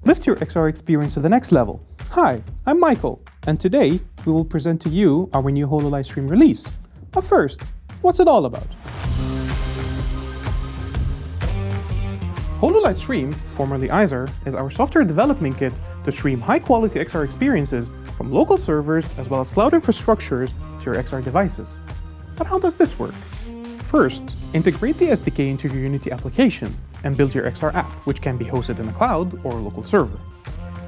Lift your XR experience to the next level. Hi, I'm Michael, and today we will present to you our new Hololight Stream release. But first, what's it all about? Hololight Stream, formerly IZER, is our software development kit to stream high-quality XR experiences from local servers as well as cloud infrastructures to your XR devices. But how does this work? First, integrate the SDK into your Unity application and build your XR app, which can be hosted in a cloud or a local server.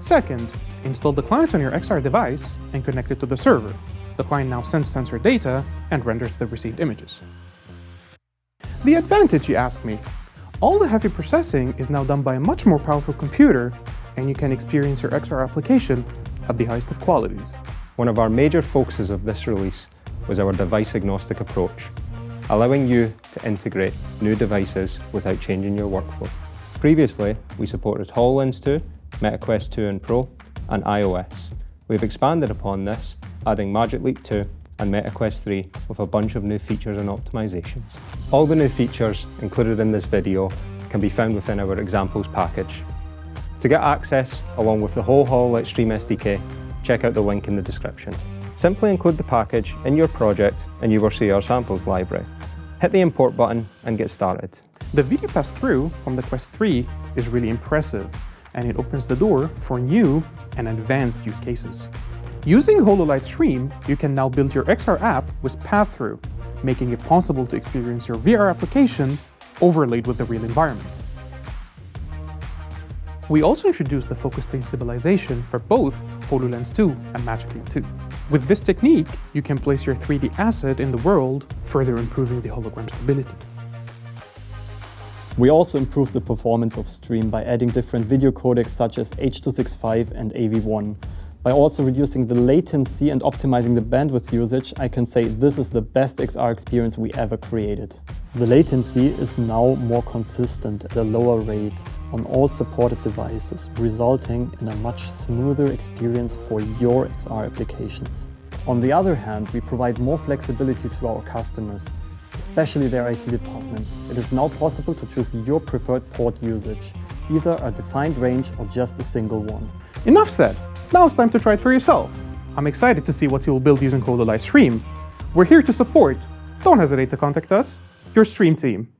Second, install the client on your XR device and connect it to the server. The client now sends sensor data and renders the received images. The advantage, you ask me? All the heavy processing is now done by a much more powerful computer, and you can experience your XR application at the highest of qualities. One of our major focuses of this release was our device-agnostic approach, allowing you to integrate new devices without changing your workflow. Previously, we supported HoloLens 2, MetaQuest 2 and Pro, and iOS. We've expanded upon this, adding Magic Leap 2 and MetaQuest 3 with a bunch of new features and optimizations. All the new features included in this video can be found within our examples package. To get access, along with the whole Hololight Stream SDK, check out the link in the description. Simply include the package in your project and you will see our samples library. Hit the import button and get started. The video Passthrough from the Quest 3 is really impressive, and it opens the door for new and advanced use cases. Using Hololight Stream, you can now build your XR app with Passthrough, making it possible to experience your VR application overlaid with the real environment. We also introduced the focus plane stabilization for both HoloLens 2 and Magic Leap 2. With this technique, you can place your 3D asset in the world, further improving the hologram stability. We also improved the performance of Stream by adding different video codecs such as H.265 and AV1. By also reducing the latency and optimizing the bandwidth usage, I can say this is the best XR experience we ever created. The latency is now more consistent at a lower rate on all supported devices, resulting in a much smoother experience for your XR applications. On the other hand, we provide more flexibility to our customers, especially their IT departments. It is now possible to choose your preferred port usage, either a defined range or just a single one. Enough said! Now it's time to try it for yourself. I'm excited to see what you will build using Hololight Stream. We're here to support. Don't hesitate to contact us, your Stream team.